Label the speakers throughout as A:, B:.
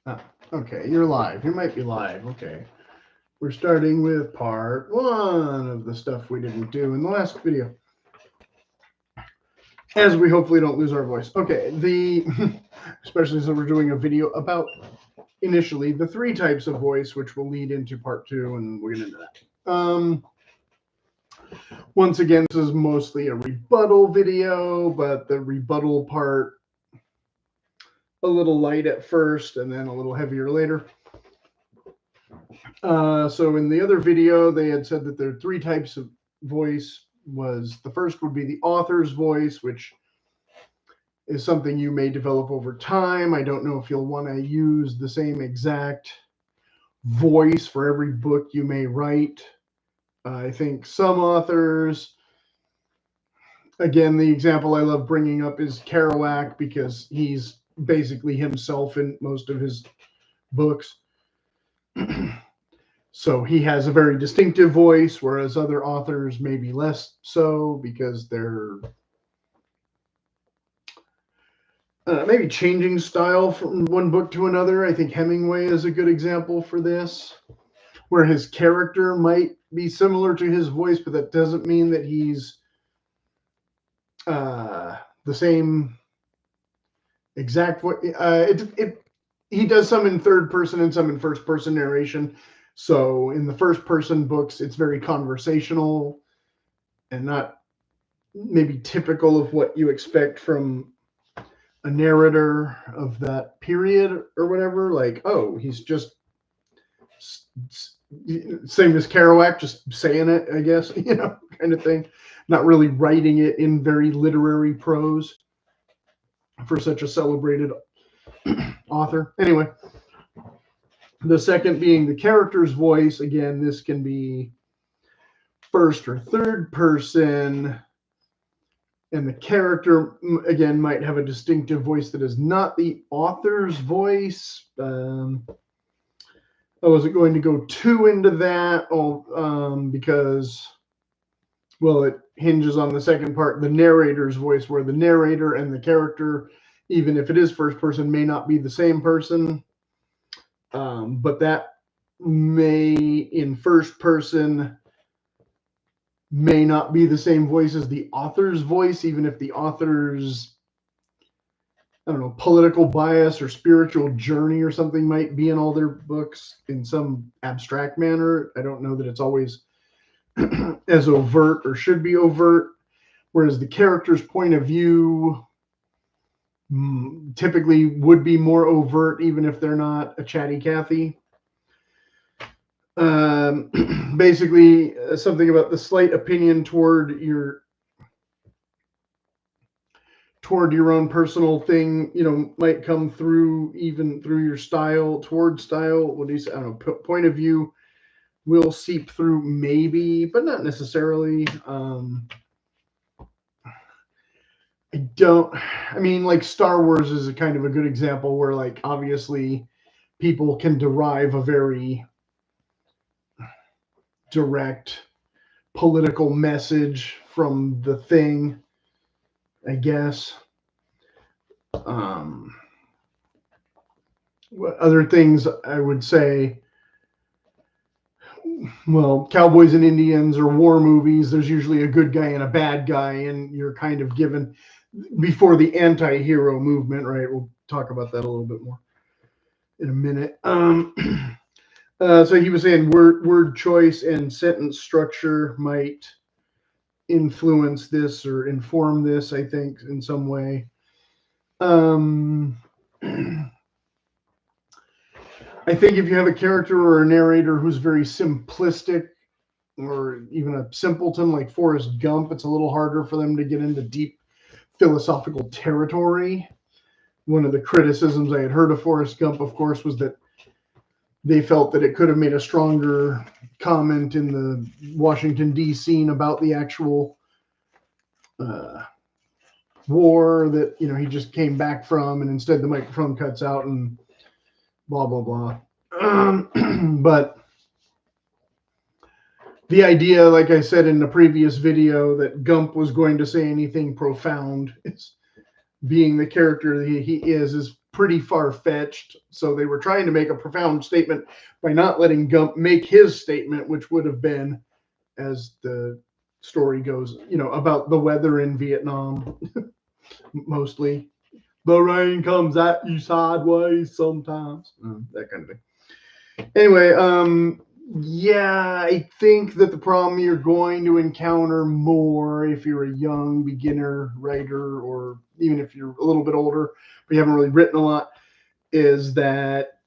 A: Ah, okay, you're live. You might be live. Okay. We're starting with part one of the stuff we didn't do in the last video. As we hopefully don't lose our voice. Okay, especially since we're doing a video about initially the three types of voice, which will lead into part two, and we'll get into that. Once again, this is mostly a rebuttal video, but the rebuttal part a little light at first and then a little heavier later. So in the other video, they had said that there are three types of voice. The first would be the author's voice, which is something you may develop over time. I don't know if you'll want to use the same exact voice for every book you may write. I think some authors, again, the example I love bringing up is Kerouac, because he's basically himself in most of his books. So he has a very distinctive voice, whereas other authors maybe less so, because they're maybe changing style from one book to another. I think Hemingway is a good example for this, where his character might be similar to his voice, but that doesn't mean that he's the same exact voice. He does some in third person and some in first person narration. So in the first person books, it's very conversational and not maybe typical of what you expect from a narrator of that period or whatever. Like, oh, he's just same as Kerouac, just saying it, I guess, kind of thing. Not really writing it in very literary prose for such a celebrated author. Anyway, the second being the character's voice. Again, this can be first or third person, and the character, again, might have a distinctive voice that is not the author's voice. I wasn't going to go too into that because, well, it hinges on the second part, the narrator's voice, where the narrator and the character, even if it is first person, may not be the same person. But that may, in first person, may not be the same voice as the author's voice, even if the author's, I don't know, political bias or spiritual journey or something might be in all their books in some abstract manner. I don't know that it's always as overt or should be overt, whereas the character's point of view typically would be more overt, even if they're not a chatty Cathy. Basically, something about the slight opinion toward your own personal thing, might come through even through your style, toward style. What do you say? I don't know. Point of view will seep through, maybe, but not necessarily. Like Star Wars is a kind of a good example where, like, obviously people can derive a very direct political message from the thing, I guess. What other things I would say? Well, cowboys and Indians or war movies, there's usually a good guy and a bad guy, and you're kind of given, before the anti-hero movement, right? We'll talk about that a little bit more in a minute. So he was saying word choice and sentence structure might influence this or inform this, I think, in some way. I think if you have a character or a narrator who's very simplistic, or even a simpleton like Forrest Gump, it's a little harder for them to get into deep philosophical territory. One of the criticisms I had heard of Forrest Gump, of course, was that they felt that it could have made a stronger comment in the Washington, D.C. scene about the actual war that, he just came back from, and instead the microphone cuts out and blah, blah, blah. But the idea, like I said in the previous video, that Gump was going to say anything profound, being the character that he is pretty far-fetched. So they were trying to make a profound statement by not letting Gump make his statement, which would have been, as the story goes, about the weather in Vietnam, mostly. The rain comes at you sideways sometimes. That kind of thing. Anyway, yeah, I think that the problem you're going to encounter more if you're a young beginner writer, or even if you're a little bit older, but you haven't really written a lot, is that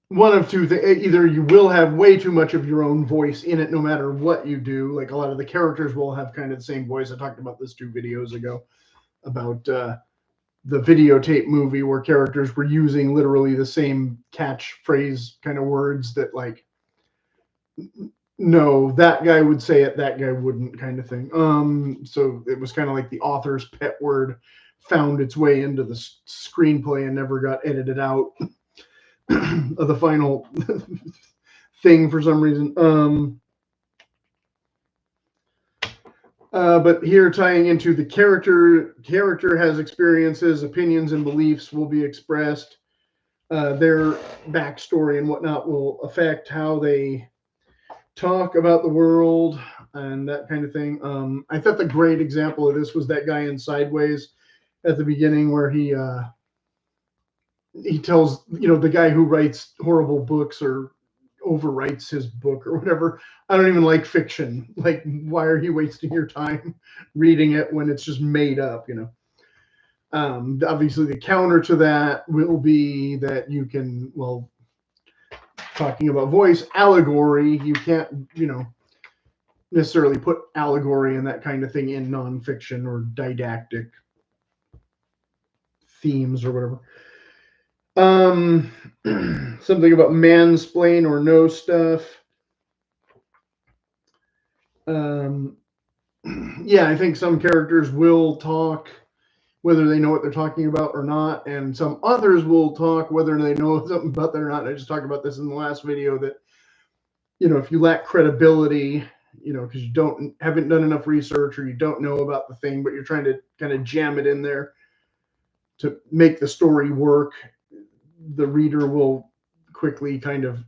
A: one of two things. Either you will have way too much of your own voice in it no matter what you do. Like a lot of the characters will have kind of the same voice. I talked about this 2 videos ago about the videotape movie where characters were using literally the same catchphrase kind of words that, like, no, that guy would say it, that guy wouldn't, kind of thing. So it was kind of like the author's pet word found its way into the screenplay and never got edited out of the final thing for some reason. But here, tying into the character has experiences, opinions, and beliefs will be expressed. Their backstory and whatnot will affect how they talk about the world and that kind of thing. I thought the great example of this was that guy in Sideways at the beginning, where he tells, the guy who writes horrible books or overwrites his book or whatever, I don't even like fiction. Like, why are you wasting your time reading it when it's just made up, Obviously the counter to that will be that you can, well, talking about voice allegory, you can't, necessarily put allegory and that kind of thing in nonfiction or didactic themes or whatever. Something about mansplain or know stuff. Yeah, I think some characters will talk whether they know what they're talking about or not, and some others will talk whether they know something about that or not. I just talked about this in the last video that, if you lack credibility, because you haven't done enough research, or you don't know about the thing, but you're trying to kind of jam it in there to make the story work, the reader will quickly kind of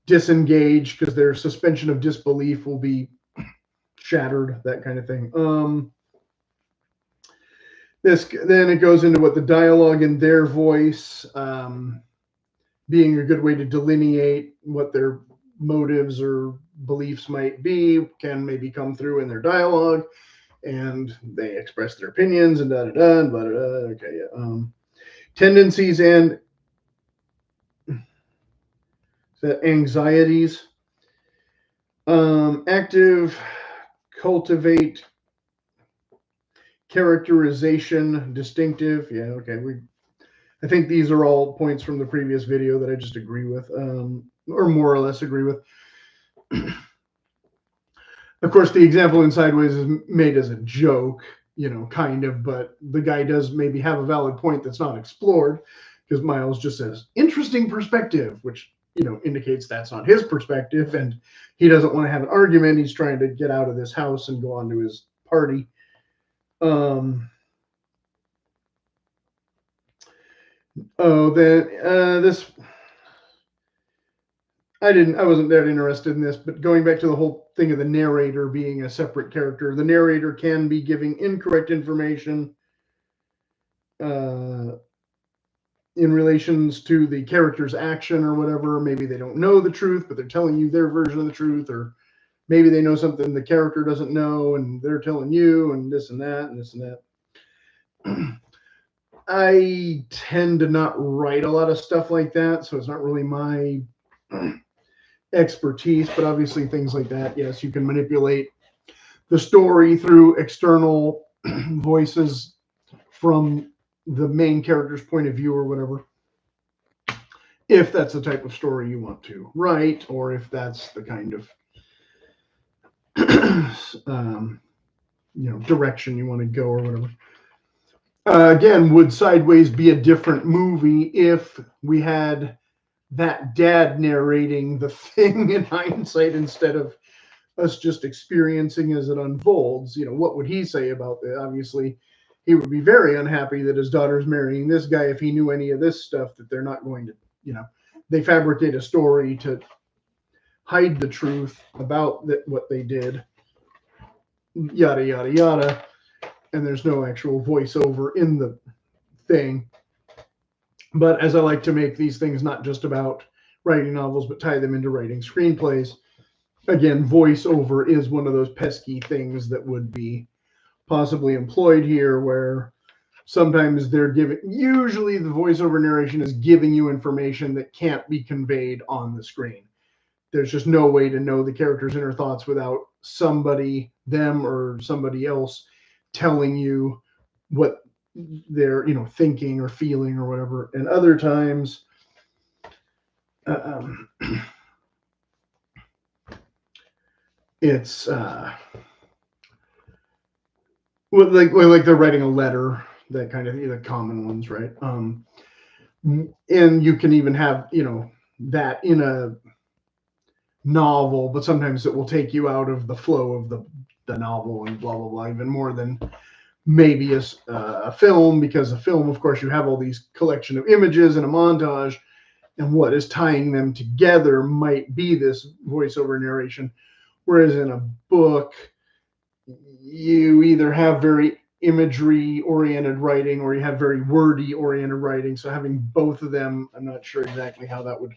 A: disengage because their suspension of disbelief will be shattered, that kind of thing. Then it goes into what the dialogue in their voice, being a good way to delineate what their motives or beliefs might be, can maybe come through in their dialogue, and they express their opinions and da da da and blah da da. Okay, yeah. Tendencies and anxieties. Active, cultivate, characterization, distinctive. Yeah, okay. I think these are all points from the previous video that I just agree with, or more or less agree with. Of course, the example in Sideways is made as a joke, kind of, but the guy does maybe have a valid point that's not explored, because Miles just says, interesting perspective, which, indicates that's not his perspective, and he doesn't want to have an argument. He's trying to get out of this house and go on to his party. This, I wasn't that interested in this, but going back to the whole thing of the narrator being a separate character, the narrator can be giving incorrect information in relations to the character's action or whatever. Maybe they don't know the truth, but they're telling you their version of the truth, or maybe they know something the character doesn't know and they're telling you, and this and that and this and that. I tend to not write a lot of stuff like that, so it's not really my expertise, but obviously things like that, yes, you can manipulate the story through external voices from the main character's point of view or whatever, if that's the type of story you want to write, or if that's the kind of direction you want to go or whatever. Again, would Sideways be a different movie if we had that dad narrating the thing in hindsight instead of us just experiencing as it unfolds? What would he say about that? Obviously, he would be very unhappy that his daughter's marrying this guy if he knew any of this stuff that they're not going to, they fabricate a story to hide the truth about what they did, yada, yada, yada. And there's no actual voiceover in the thing. But as I like to make these things not just about writing novels, but tie them into writing screenplays, again, voiceover is one of those pesky things that would be possibly employed here, where sometimes usually the voiceover narration is giving you information that can't be conveyed on the screen. There's just no way to know the character's inner thoughts without them or somebody else telling you what they're, thinking or feeling or whatever. And other times, it's like they're writing a letter, that kind of, the common ones, right? And you can even have, that in a novel, but sometimes it will take you out of the flow of the novel and blah, blah, blah, even more than maybe a film, because a film, of course, you have all these collection of images and a montage, and what is tying them together might be this voiceover narration. Whereas in a book, you either have very imagery-oriented writing or you have very wordy-oriented writing. So having both of them, I'm not sure exactly how that would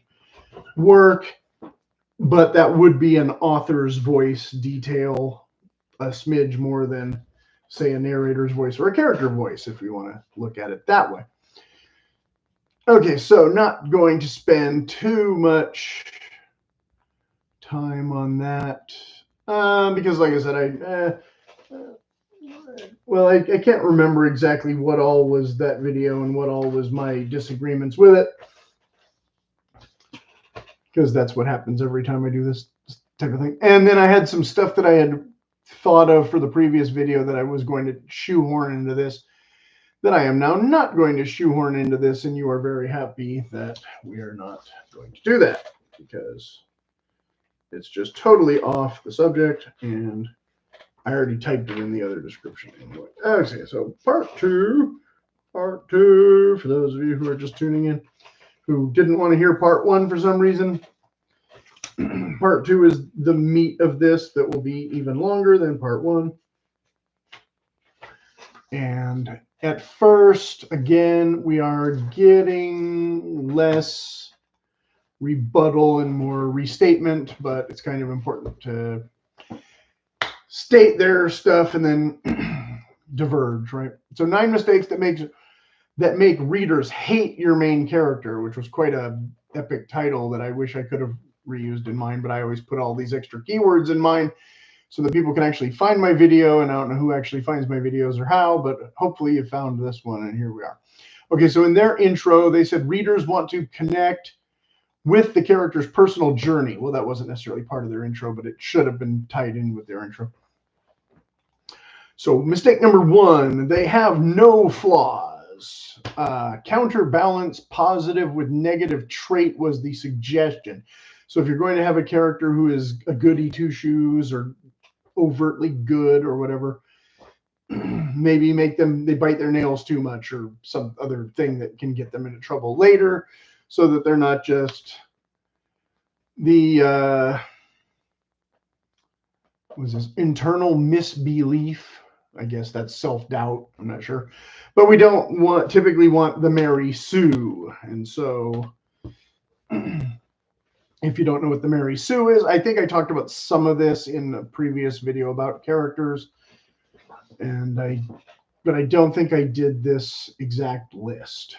A: work, but that would be an author's voice detail a smidge more than, say, a narrator's voice or a character voice, if you want to look at it that way. Okay, so not going to spend too much time on that, because like I said, I can't remember exactly what all was that video and what all was my disagreements with it, because that's what happens every time I do this type of thing. And then I had some stuff that I had thought of for the previous video that I was going to shoehorn into this, that I am now not going to shoehorn into this, and you are very happy that we are not going to do that, because it's just totally off the subject, and I already typed it in the other description anyway. Okay, so part two, for those of you who are just tuning in, who didn't want to hear part one for some reason. Part two is the meat of this that will be even longer than part one. And at first, again, we are getting less rebuttal and more restatement, but it's kind of important to state their stuff and then diverge, right? So 9 mistakes that make readers hate your main character, which was quite a epic title that I wish I could have reused in mine, but I always put all these extra keywords in mine so that people can actually find my video, and I don't know who actually finds my videos or how, but hopefully you found this one, and here we are. Okay, so in their intro, they said readers want to connect with the character's personal journey. Well, that wasn't necessarily part of their intro, but it should have been tied in with their intro. So mistake number 1, they have no flaws. Counterbalance positive with negative trait was the suggestion. So if you're going to have a character who is a goody two-shoes or overtly good or whatever, maybe they bite their nails too much or some other thing that can get them into trouble later, so that they're not just the internal misbelief. I guess that's self-doubt. I'm not sure. But we don't typically want the Mary Sue. And so if you don't know what the Mary Sue is, I think I talked about some of this in a previous video about characters. But I don't think I did this exact list.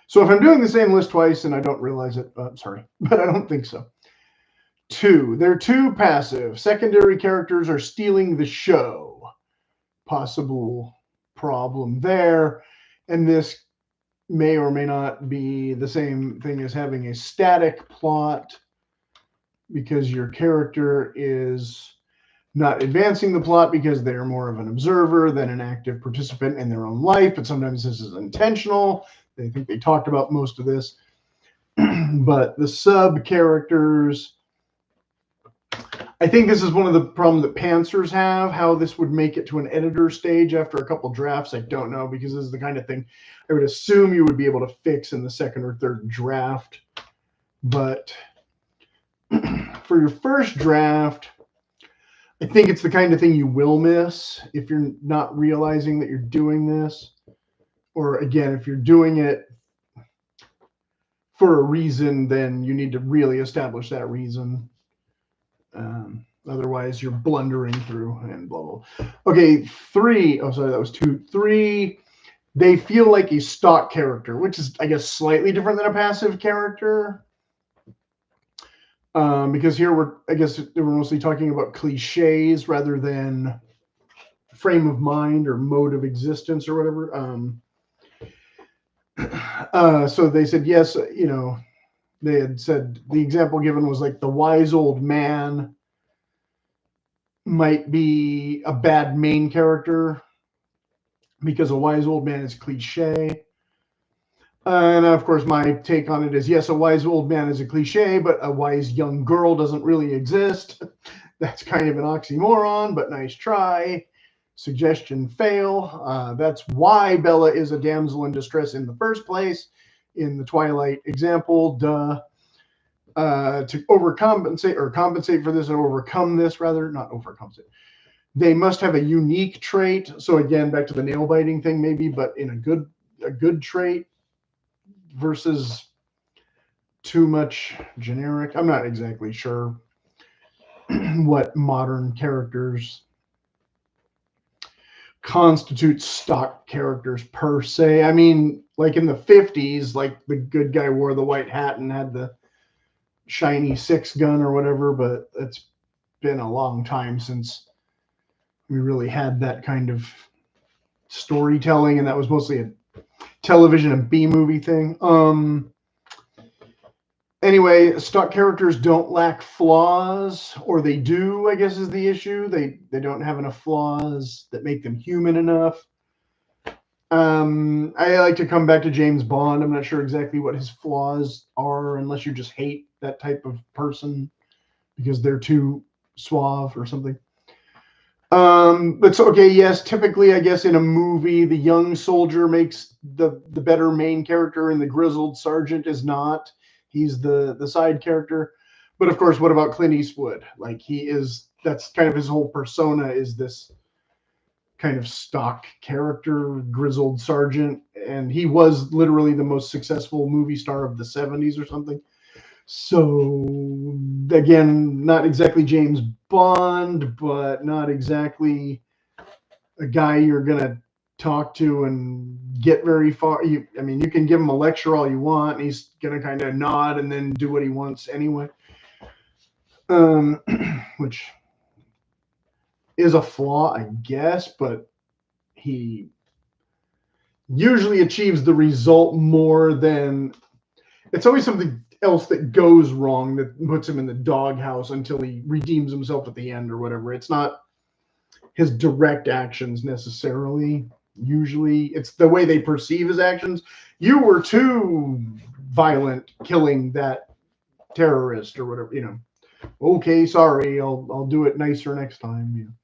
A: So if I'm doing the same list twice and I don't realize it, sorry, but I don't think so. 2, they're too passive. Secondary characters are stealing the show. Possible problem there. And this may or may not be the same thing as having a static plot, because your character is not advancing the plot because they're more of an observer than an active participant in their own life. But sometimes this is intentional. I think they talked about most of this. But the sub characters I think this is one of the problems that pantsers have. How this would make it to an editor stage after a couple drafts, I don't know, because this is the kind of thing I would assume you would be able to fix in the second or third draft. But for your first draft, I think it's the kind of thing you will miss if you're not realizing that you're doing this. Or again, if you're doing it for a reason, then you need to really establish that reason. Otherwise, you're blundering through and blah, blah. Okay, 3. Oh, sorry, that was 2. 3, they feel like a stock character, which is, I guess, slightly different than a passive character. Because here I guess we're mostly talking about cliches rather than frame of mind or mode of existence or whatever. So they said, yes, they had said the example given was like the wise old man might be a bad main character because a wise old man is cliche. And of course, my take on it is, yes, a wise old man is a cliche, but a wise young girl doesn't really exist. That's kind of an oxymoron, but nice try. Suggestion fail. That's why Bella is a damsel in distress in the first place in the Twilight example. Duh. To overcompensate or compensate for this or overcome this, rather, not overcompensate. They must have a unique trait. So again, back to the nail biting thing, maybe, but in a good trait versus too much generic. I'm not exactly sure what modern characters constitute stock characters per se. I mean, like in the 50s, like the good guy wore the white hat and had the shiny 6 gun or whatever, but it's been a long time since we really had that kind of storytelling, and that was mostly a television and B-movie thing. Anyway, stock characters don't lack flaws, or they do, I guess is the issue. They don't have enough flaws that make them human enough. I like to come back to James Bond. I'm not sure exactly what his flaws are, unless you just hate that type of person because they're too suave or something. But so, okay, yes, typically, I guess in a movie, the young soldier makes the better main character, and the grizzled sergeant is not. He's the side character. But of course, what about Clint Eastwood? Like that's kind of his whole persona, is this kind of stock character, grizzled sergeant, and he was literally the most successful movie star of the 70s or something. So again, not exactly James Bond, but not exactly a guy you're gonna talk to and get very far. I mean, you can give him a lecture all you want, and he's gonna kind of nod and then do what he wants anyway, which is a flaw, I guess, but he usually achieves the result more than. It's always something else that goes wrong that puts him in the doghouse until he redeems himself at the end or whatever. It's not his direct actions necessarily. Usually it's the way they perceive his actions. You were too violent killing that terrorist or whatever, Okay, sorry, I'll do it nicer next time.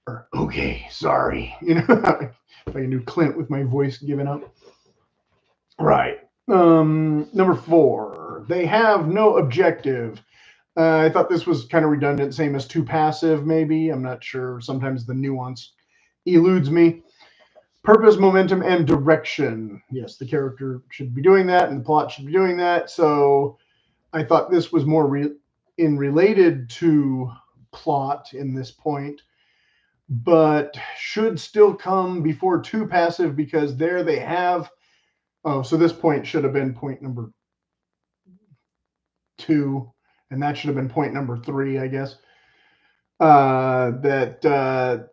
A: Or okay, sorry. If I knew Clint with my voice giving up. Right. Number 4, they have no objective. I thought this was kind of redundant, same as too passive, maybe. I'm not sure. Sometimes the nuance eludes me. Purpose, momentum, and direction. Yes, the character should be doing that, and the plot should be doing that. So I thought this was more related to plot in this point, but should still come before too passive, because there they have. Oh, so this point should have been point number 2, and that should have been point number 3, I guess. That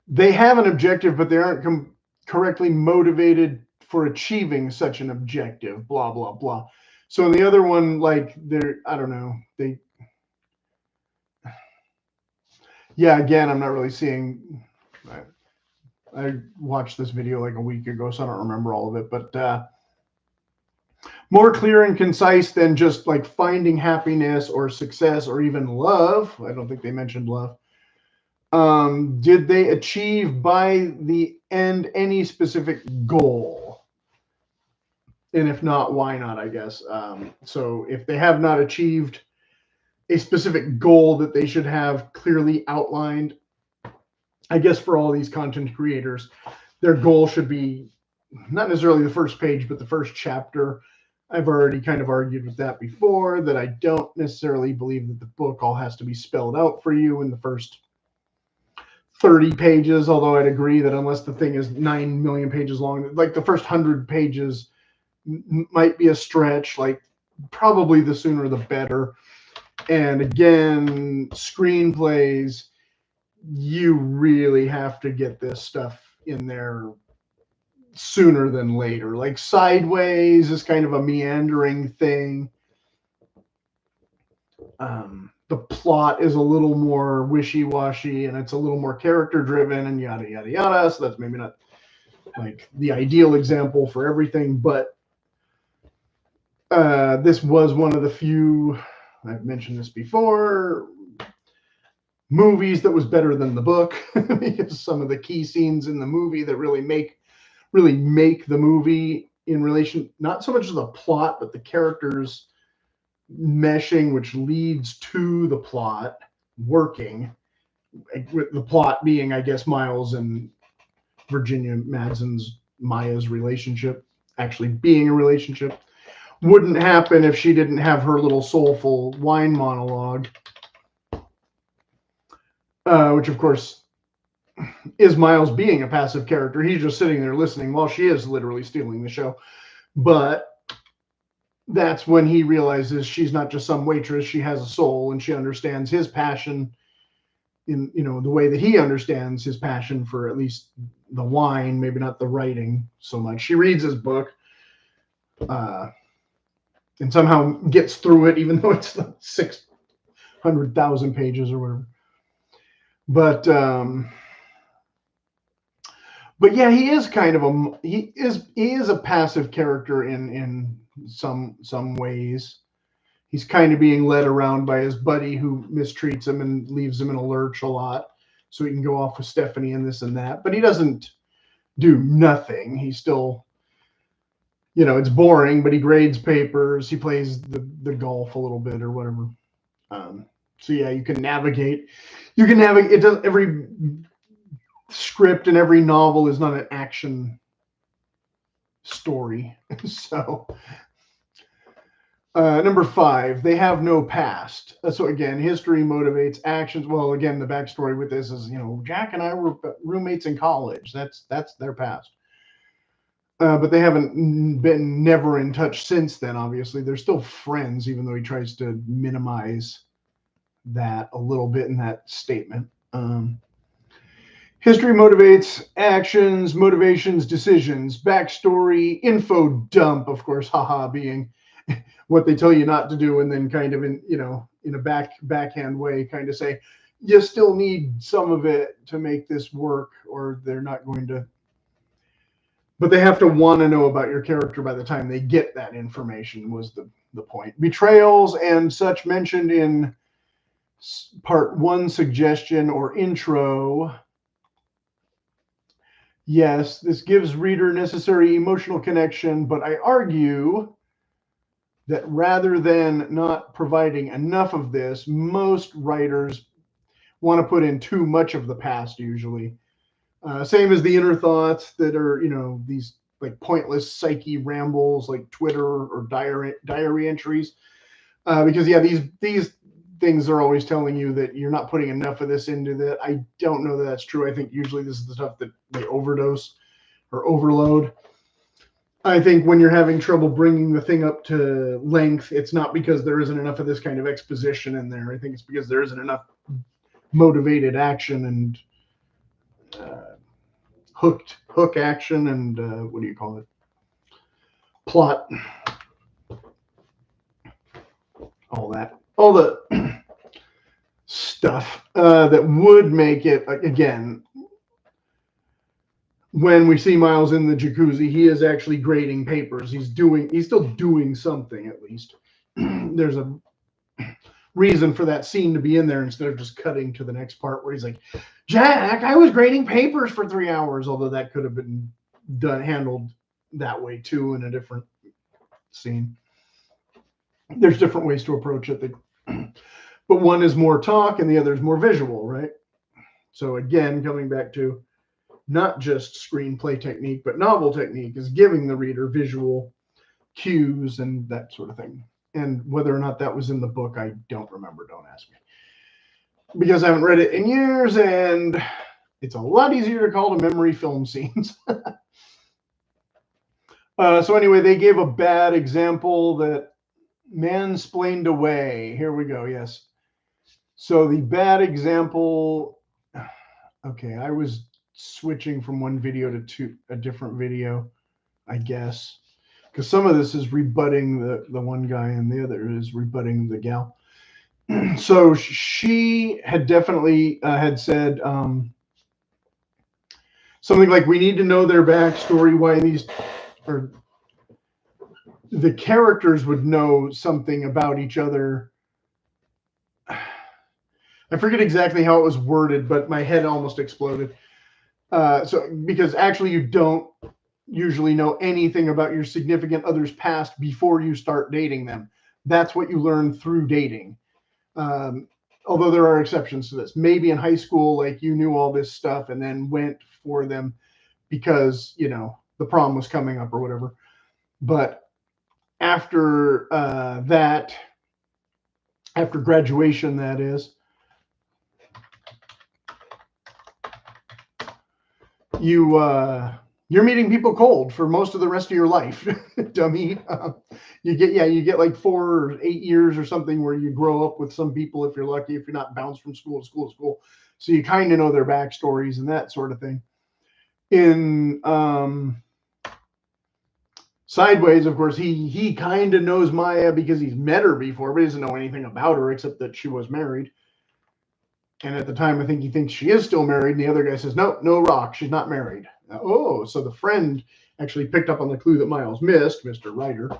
A: they have an objective, but they aren't correctly motivated for achieving such an objective, blah, blah, blah. So in the other one, like, I don't know, yeah, again, I'm not really seeing. I watched this video like a week ago, so I don't remember all of it, but more clear and concise than just like finding happiness or success or even love. I don't think they mentioned love. Did they achieve by the end any specific goal? And if not, why not, I guess. So if they have not achieved a specific goal that they should have clearly outlined, I guess for all these content creators, their goal should be not necessarily the first page, but the first chapter. I've already kind of argued with that before, that I don't necessarily believe that the book all has to be spelled out for you in the first 30 pages, although I'd agree that unless the thing is 9 million pages long, like the first 100 pages might be a stretch, like probably the sooner the better. And again, screenplays, you really have to get this stuff in there sooner than later. Like Sideways is kind of a meandering thing. The plot is a little more wishy-washy and it's a little more character-driven and yada, yada, yada. So that's maybe not like the ideal example for everything, but this was one of the few, I've mentioned this before, movies that was better than the book because some of the key scenes in the movie that really make the movie in relation, not so much to the plot, but the characters meshing, which leads to the plot working, with the plot being, I guess, Miles and Virginia Madsen's Maya's relationship actually being a relationship. Wouldn't happen if she didn't have her little soulful wine monologue, which of course is Miles being a passive character. He's just sitting there listening while she is literally stealing the show. But that's when he realizes she's not just some waitress, she has a soul, and she understands his passion in, you know, the way that he understands his passion for at least the wine, maybe not the writing so much. She reads his book and somehow gets through it, even though it's like 600,000 pages or whatever. But yeah, he is kind of he is a passive character in some ways. He's kind of being led around by his buddy who mistreats him and leaves him in a lurch a lot, so he can go off with Stephanie and this and that. But he doesn't do nothing. He's still, you know, it's boring, but he grades papers. He plays the golf a little bit or whatever. So yeah, you can navigate. It does, every script and every novel is not an action story. So number 5, they have no past. So again, history motivates actions. Well, again, the backstory with this is, you know, Jack and I were roommates in college. That's their past. But they haven't been never in touch since then, obviously. They're still friends, even though he tries to minimize that a little bit in that statement. History motivates actions, motivations, decisions, backstory, info dump, of course, haha, being what they tell you not to do, and then kind of in, you know, in a backhand way, kind of say, you still need some of it to make this work, or they're not going to. But they have to want to know about your character by the time they get that information, was the point. Betrayals and such mentioned in part 1 suggestion or intro. Yes, this gives reader necessary emotional connection, but I argue that rather than not providing enough of this, most writers want to put in too much of the past usually. Same as the inner thoughts that are, you know, these like pointless psyche rambles like Twitter or diary entries. Because yeah, these things are always telling you that you're not putting enough of this into that. I don't know that that's true. I think usually this is the stuff that they overdose or overload. I think when you're having trouble bringing the thing up to length, it's not because there isn't enough of this kind of exposition in there. I think it's because there isn't enough motivated action and hook action and what do you call it? Plot. All the stuff that would make it, again, when we see Miles in the jacuzzi, he is actually grading papers. He's still doing something at least. There's a reason for that scene to be in there instead of just cutting to the next part where he's like, Jack, I was grading papers for 3 hours, although that could have been handled that way too in a different scene. There's different ways to approach it. But one is more talk and the other is more visual, right? So again, coming back to not just screenplay technique, but novel technique is giving the reader visual cues and that sort of thing. And whether or not that was in the book, I don't remember. Don't ask me. Because I haven't read it in years, and it's a lot easier to call to memory film scenes. So anyway, they gave a bad example that mansplained away. Here we go, yes. So the bad example, okay, I was switching from one video to a different video, I guess. Because some of this is rebutting the one guy and the other is rebutting the gal. So she had definitely had said something like, we need to know their backstory, why or the characters would know something about each other. I forget exactly how it was worded, but my head almost exploded. Because actually you don't usually know anything about your significant other's past before you start dating them. That's what you learn through dating. Although there are exceptions to this. Maybe in high school, like you knew all this stuff and then went for them because, you know, the prom was coming up or whatever. But after that, after graduation, that is, you're meeting people cold for most of the rest of your life, dummy. You get like 4 or 8 years or something where you grow up with some people if you're lucky, if you're not bounced from school to school to school. So you kind of know their backstories and that sort of thing. In Sideways, of course, he kind of knows Maya because he's met her before, but he doesn't know anything about her except that she was married. And at the time, I think he thinks she is still married. And the other guy says, no, no rock. She's not married. Oh, so the friend actually picked up on the clue that Miles missed, Mr. Ryder.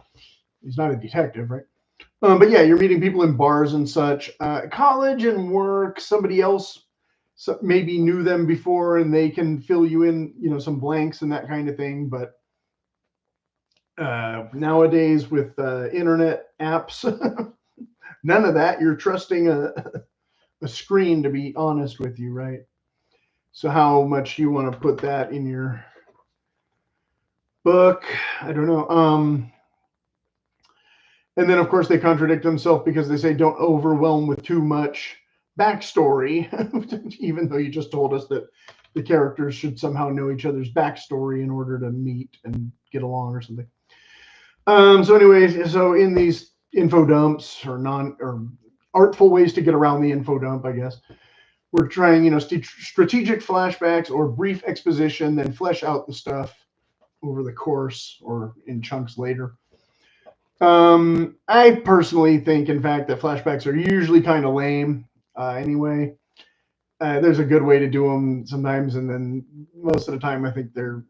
A: He's not a detective, right? But yeah, you're meeting people in bars and such. College and work, somebody else maybe knew them before and they can fill you in, you know, some blanks and that kind of thing. But nowadays with internet apps, none of that. You're trusting a screen, to be honest with you, right? So how much you want to put that in your book, I don't know. And then, of course, they contradict themselves because they say don't overwhelm with too much backstory, even though you just told us that the characters should somehow know each other's backstory in order to meet and get along or something. So anyways, so in these info dumps or artful ways to get around the info dump, I guess, we're trying, you know, strategic flashbacks or brief exposition, then flesh out the stuff over the course or in chunks later. I personally think, in fact, that flashbacks are usually kind of lame anyway. There's a good way to do them sometimes, and then most of the time I think they're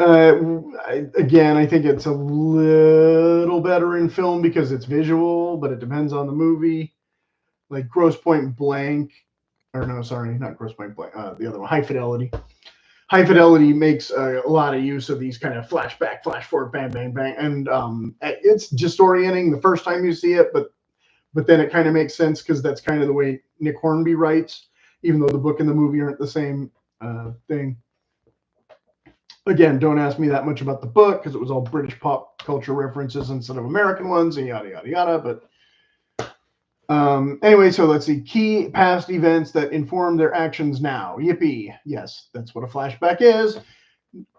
A: again, I think it's a little better in film because it's visual, but it depends on the movie. Like Grosse Pointe Blank, or no, sorry, not Grosse Pointe Blank, the other one, High Fidelity. High Fidelity makes a lot of use of these kind of flashback, flash forward, bang, bang, bang, and it's disorienting the first time you see it, but then it kind of makes sense because that's kind of the way Nick Hornby writes, even though the book and the movie aren't the same thing. Again, don't ask me that much about the book because it was all British pop culture references instead of American ones and yada, yada, yada. But anyway, so let's see. Key past events that inform their actions now. Yippee. Yes, that's what a flashback is.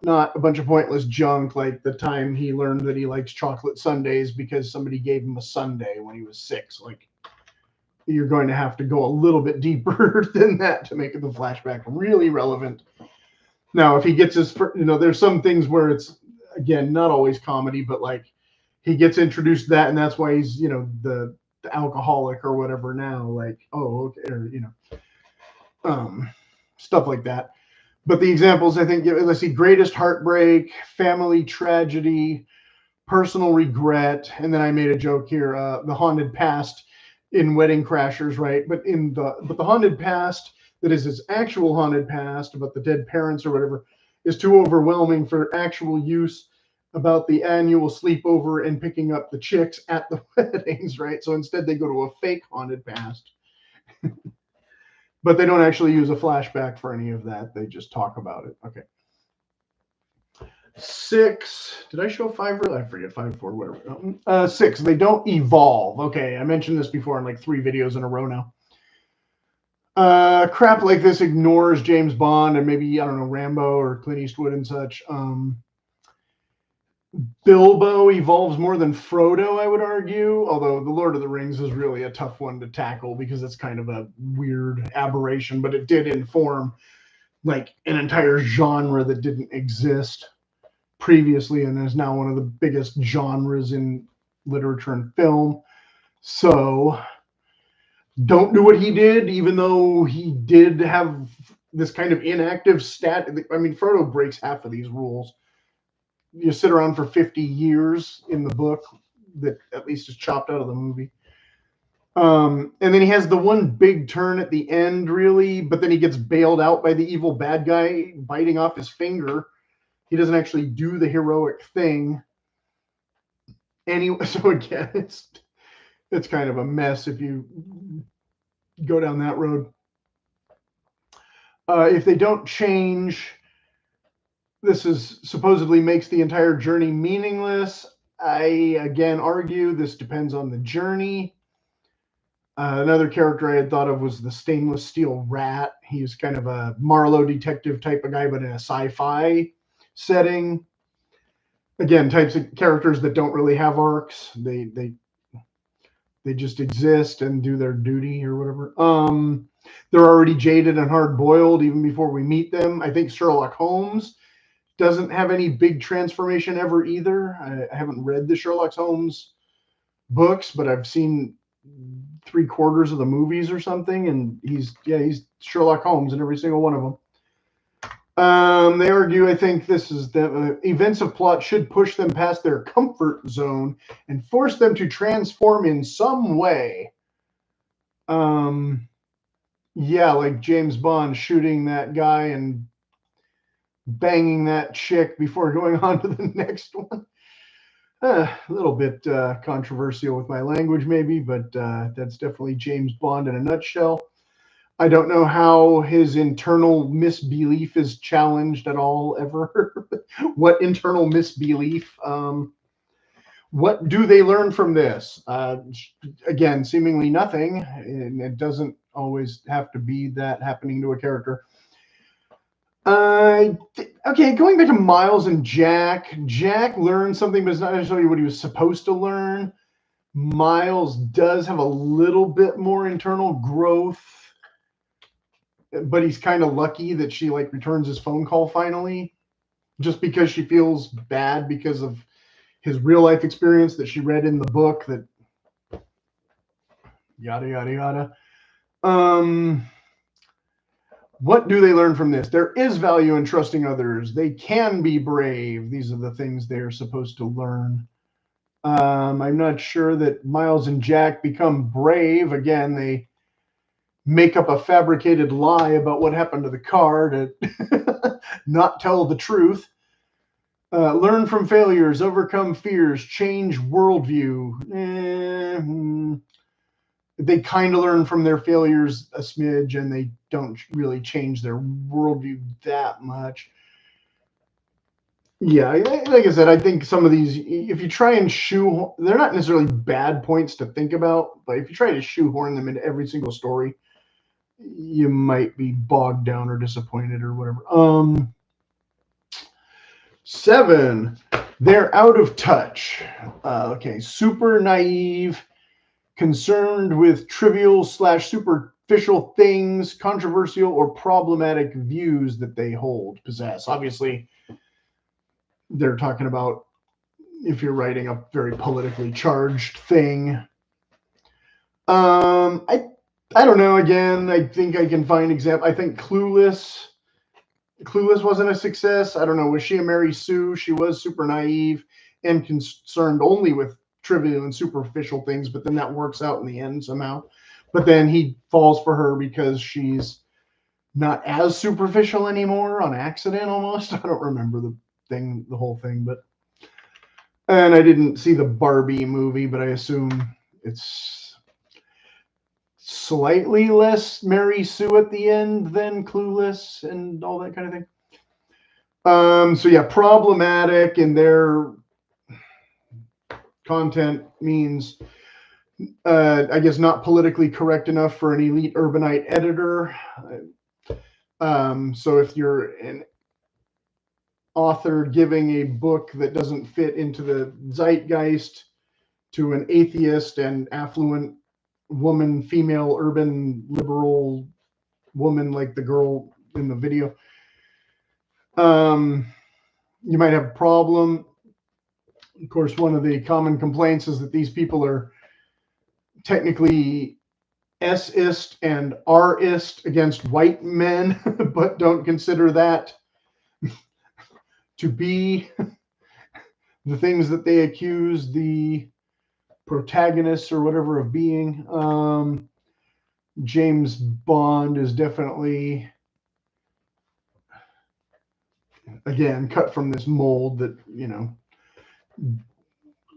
A: Not a bunch of pointless junk like the time he learned that he likes chocolate sundaes because somebody gave him a sundae when he was 6. Like, you're going to have to go a little bit deeper than that to make the flashback really relevant. Now, if he gets his, you know, there's some things where it's, again, not always comedy, but like he gets introduced to that and that's why he's, you know, the alcoholic or whatever now, like, oh, okay, or, you know, stuff like that. But the examples, I think, let's see, greatest heartbreak, family tragedy, personal regret, and then I made a joke here, the haunted past in Wedding Crashers, right? But the haunted past that is his actual haunted past about the dead parents or whatever is too overwhelming for actual use about the annual sleepover and picking up the chicks at the weddings, right? So instead they go to a fake haunted past. But they don't actually use a flashback for any of that. They just talk about it. Okay. 6. Did I show 5? I forget. 5, 4, whatever. 6. They don't evolve. Okay, I mentioned this before in like 3 videos in a row now. Crap like this ignores James Bond and maybe, I don't know, Rambo or Clint Eastwood and such. Bilbo evolves more than Frodo, I would argue, although The Lord of the Rings is really a tough one to tackle because it's kind of a weird aberration, but it did inform like an entire genre that didn't exist previously and is now one of the biggest genres in literature and film. So don't do what he did, even though he did have this kind of inactive stat. I mean, Frodo breaks half of these rules. You sit around for 50 years in the book that at least is chopped out of the movie. And then he has the one big turn at the end, really, but then he gets bailed out by the evil bad guy biting off his finger. He doesn't actually do the heroic thing. Anyway, so again, it's kind of a mess if you go down that road. If they don't change, this is supposedly makes the entire journey meaningless. I, again, argue this depends on the journey. Another character I had thought of was the stainless steel rat. He's kind of a Marlowe detective type of guy, but in a sci-fi setting. Again, types of characters that don't really have arcs. They just exist and do their duty or whatever. They're already jaded and hard-boiled even before we meet them. I think Sherlock Holmes doesn't have any big transformation ever either. I haven't read the Sherlock Holmes books, but I've seen 3/4 of the movies or something, and he's Sherlock Holmes in every single one of them. They argue, I think this is the events of plot should push them past their comfort zone and force them to transform in some way. Yeah, like James Bond shooting that guy and banging that chick before going on to the next one. A little bit controversial with my language, maybe, but that's definitely James Bond in a nutshell. I don't know how his internal misbelief is challenged at all, ever. What internal misbelief? What do they learn from this? Again, seemingly nothing, and it doesn't always have to be that happening to a character. Okay, going back to Miles and Jack. Jack learned something, but it's not necessarily what he was supposed to learn. Miles does have a little bit more internal growth, but he's kind of lucky that she like returns his phone call finally, just because she feels bad because of his real life experience that she read in the book. That yada yada yada. What do they learn from this? There is value in trusting others. They can be brave. These are the things they're supposed to learn. I'm not sure that Miles and Jack become brave. Again, they make up a fabricated lie about what happened to the car to not tell the truth. Learn from failures, overcome fears, change worldview. They kind of learn from their failures a smidge, and they don't really change their worldview that much. Yeah, like I said, I think some of these, if you try and they're not necessarily bad points to think about, but if you try to shoehorn them into every single story, you might be bogged down or disappointed or whatever. 7, they're out of touch. Okay, super naive, concerned with trivial / superficial things, controversial or problematic views that they possess. Obviously, they're talking about if you're writing a very politically charged thing. I don't know. Again, I think I can find example. I think Clueless Clueless wasn't a success. I don't know. Was she a Mary Sue? She was super naive and concerned only with trivial and superficial things, but then that works out in the end somehow. But then he falls for her because she's not as superficial anymore on accident almost. I don't remember the whole thing, but and I didn't see the Barbie movie, but I assume it's slightly less Mary Sue at the end than Clueless and all that kind of thing. So yeah, problematic in their content means, I guess, not politically correct enough for an elite urbanite editor. So if you're an author giving a book that doesn't fit into the zeitgeist to an atheist and affluent woman, female, urban, liberal woman like the girl in the video, you might have a problem. Of course, one of the common complaints is that these people are technically S-ist and R-ist against white men, but don't consider that to be the things that they accuse the protagonists or whatever of being. James Bond is definitely, again, cut from this mold that, you know,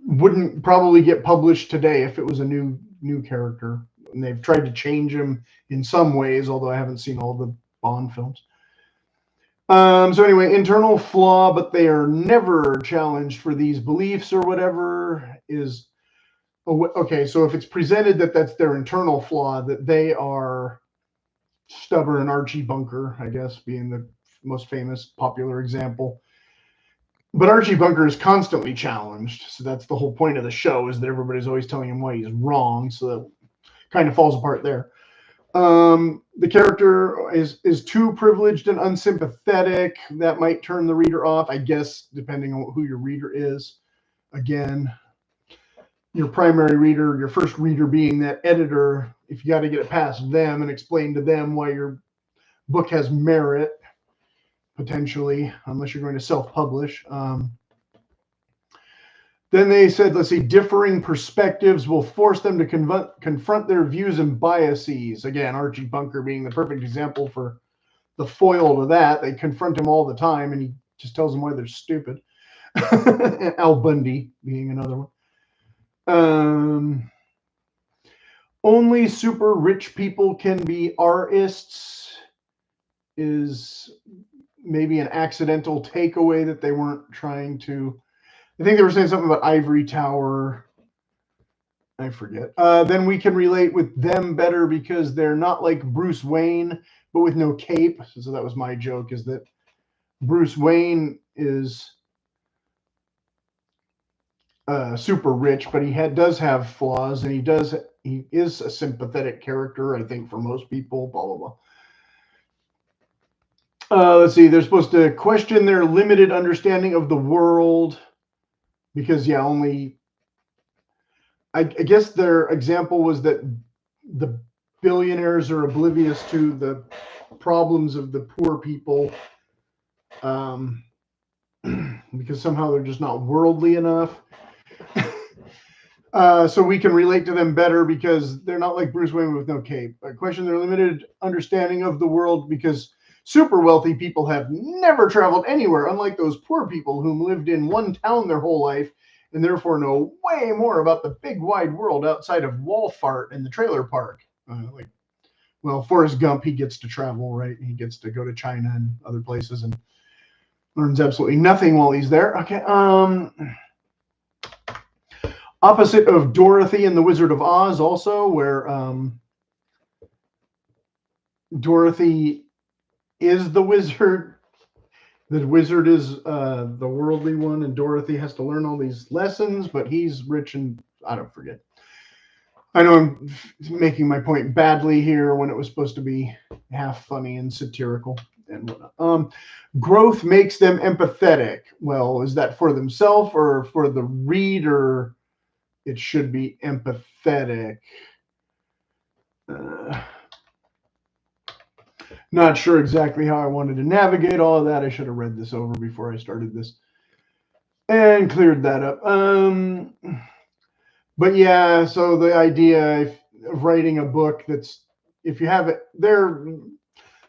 A: wouldn't probably get published today if it was a new character. And they've tried to change him in some ways, although I haven't seen all the Bond films. So anyway, internal flaw, but they are never challenged for these beliefs or whatever is okay. So if it's presented that that's their internal flaw, that they are stubborn, Archie Bunker, I guess, being the most famous popular example. But Archie Bunker is constantly challenged, so that's the whole point of the show, is that everybody's always telling him why he's wrong, so that kind of falls apart there. The character is too privileged and unsympathetic. That might turn the reader off, I guess, depending on who your reader is. Again, your primary reader, your first reader being that editor, if you got to get it past them and explain to them why your book has merit, potentially, unless you're going to self-publish. Then they said, let's see, differing perspectives will force them to confront their views and biases. Again, Archie Bunker being the perfect example for the foil to that. They confront him all the time, and he just tells them why they're stupid. Al Bundy being another one. Only super rich people can be artists is maybe an accidental takeaway that they weren't trying to. I think they were saying something about Ivory Tower. I forget. Then we can relate with them better because they're not like Bruce Wayne, but with no cape. So that was my joke, is that Bruce Wayne is super rich, but he does have flaws, and he is a sympathetic character, I think, for most people, blah, blah, blah. Let's see, they're supposed to question their limited understanding of the world because, yeah, I guess their example was that the billionaires are oblivious to the problems of the poor people because somehow they're just not worldly enough. So we can relate to them better because they're not like Bruce Wayne with no cape. I question their limited understanding of the world because super wealthy people have never traveled anywhere, unlike those poor people whom lived in one town their whole life and therefore know way more about the big wide world outside of Walfart and the trailer park. Well, Forrest Gump, he gets to travel, right? He gets to go to China and other places and learns absolutely nothing while he's there. Okay. Opposite of Dorothy and the Wizard of Oz, also, where Dorothy is the wizard. The wizard is the worldly one, and Dorothy has to learn all these lessons, but he's rich and I don't forget. I know I'm making my point badly here when it was supposed to be half funny and satirical and whatnot. Growth makes them empathetic. Well, is that for themselves or for the reader? It should be empathetic. Not sure exactly how I wanted to navigate all of that. I should have read this over before I started this and cleared that up. But yeah, so the idea of writing a book that's, if you have it there,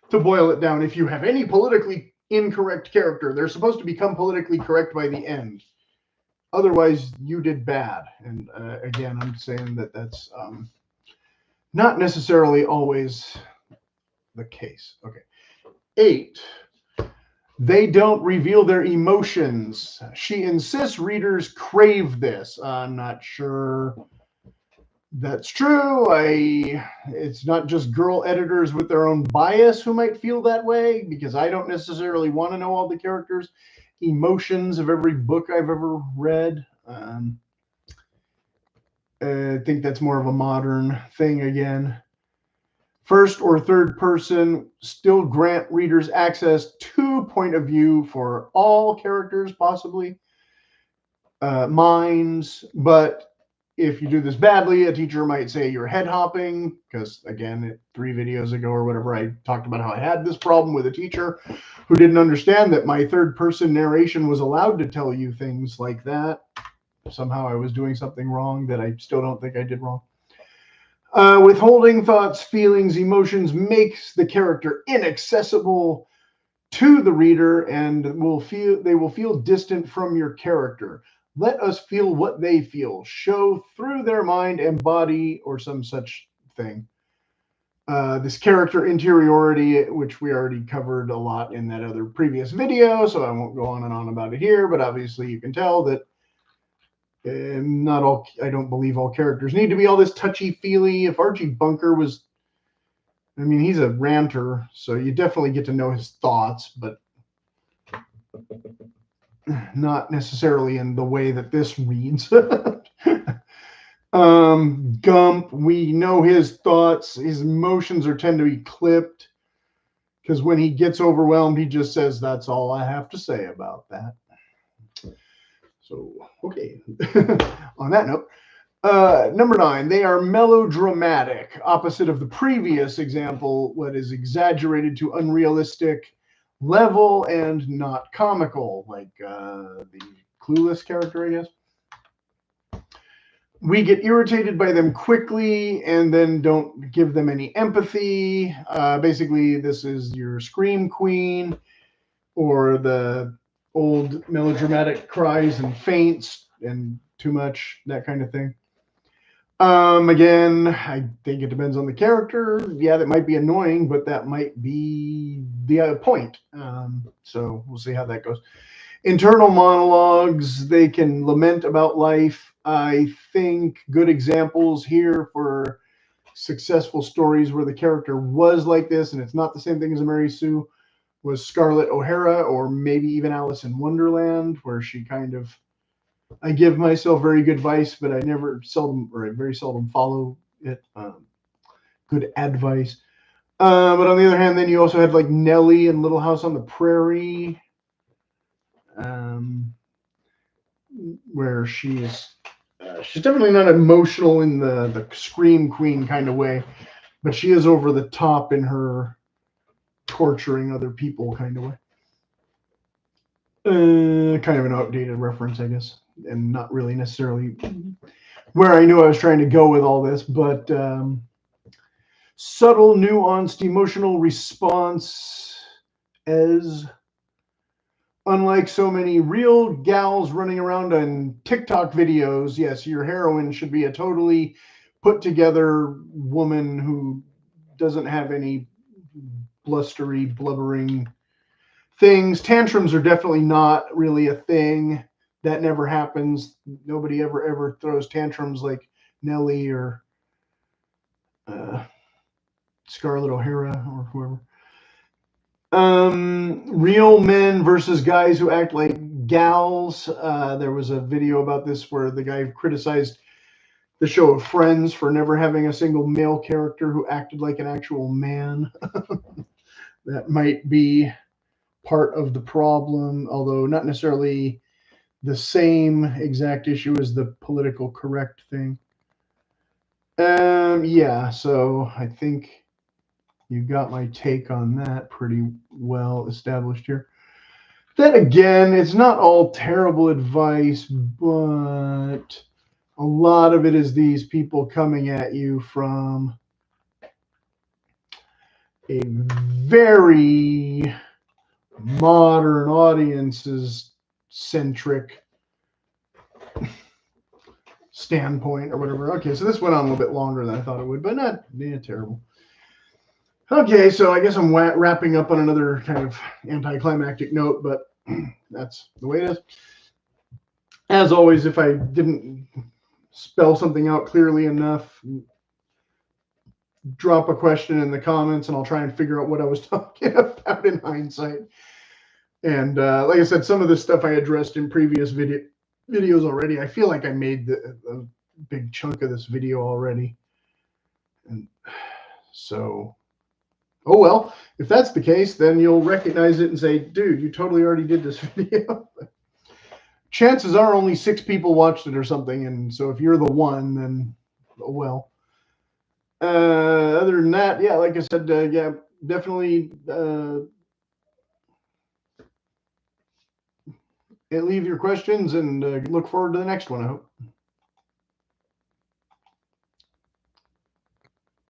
A: to boil it down, if you have any politically incorrect character, they're supposed to become politically correct by the end. Otherwise, you did bad. And again, I'm saying that that's not necessarily always the case. Okay. 8. They don't reveal their emotions. She insists readers crave this. I'm not sure that's true. It's not just girl editors with their own bias who might feel that way, because I don't necessarily want to know all the characters' emotions of every book I've ever read. I think that's more of a modern thing again. First or third person still grant readers access to point of view for all characters, possibly minds. But if you do this badly, a teacher might say you're head hopping, because again, 3 videos ago or whatever, I talked about how I had this problem with a teacher who didn't understand that my third person narration was allowed to tell you things like that. Somehow I was doing something wrong that I still don't think I did wrong. Withholding thoughts, feelings, emotions makes the character inaccessible to the reader, and they will feel distant from your character. Let us feel what they feel. Show through their mind and body, or some such thing. This character interiority, which we already covered a lot in that other previous video, so I won't go on and on about it here, but obviously you can tell that not all, I don't believe all characters need to be all this touchy-feely. If Archie Bunker was, I mean, he's a ranter, so you definitely get to know his thoughts, but not necessarily in the way that this reads. Gump, we know his thoughts. His emotions tend to be clipped, because when he gets overwhelmed, he just says, "That's all I have to say about that." So, okay. On that note, number 9, they are melodramatic, opposite of the previous example, what is exaggerated to unrealistic level and not comical, like the Clueless character, I guess. We get irritated by them quickly and then don't give them any empathy. Basically, this is your Scream Queen, or the old melodramatic cries and faints and too much, that kind of thing. Again, I think it depends on the character. Yeah, that might be annoying, but that might be the point. So we'll see how that goes. Internal monologues, they can lament about life. I think good examples here for successful stories where the character was like this, and it's not the same thing as a Mary Sue, was Scarlett O'Hara, or maybe even Alice in Wonderland, where she kind of, I give myself very good advice, but I very seldom follow it. Good advice. But on the other hand, then you also had like Nellie in Little House on the Prairie, where she's definitely not emotional in the Scream Queen kind of way, but she is over the top in her torturing other people kind of way. Kind of an outdated reference, I guess, and not really necessarily where I knew I was trying to go with all this, but subtle, nuanced, emotional response as, unlike so many real gals running around on TikTok videos, yes, your heroine should be a totally put together woman who doesn't have any blustery, blubbering things. Tantrums are definitely not really a thing. That never happens. Nobody ever throws tantrums like Nellie or Scarlett O'Hara or whoever. Real men versus guys who act like gals. There was a video about this where the guy criticized the show of Friends for never having a single male character who acted like an actual man. That might be part of the problem, although not necessarily the same exact issue as the political correct thing. Yeah, so I think, you got my take on that pretty well established here. Then again, it's not all terrible advice, but a lot of it is these people coming at you from a very modern audiences centric standpoint or whatever. Okay, so this went on a little bit longer than I thought it would, but not terrible. Okay, so I guess I'm wrapping up on another kind of anticlimactic note, but that's the way it is. As always, if I didn't spell something out clearly enough, drop a question in the comments and I'll try and figure out what I was talking about in hindsight. And like I said, some of this stuff I addressed in previous videos already. I feel like I made a big chunk of this video already. And so, oh well, if that's the case, then you'll recognize it and say, dude, you totally already did this video. Chances are only 6 people watched it or something. And so if you're the one, then oh well. Other than that, yeah, like I said, yeah, definitely leave your questions and look forward to the next one, I hope.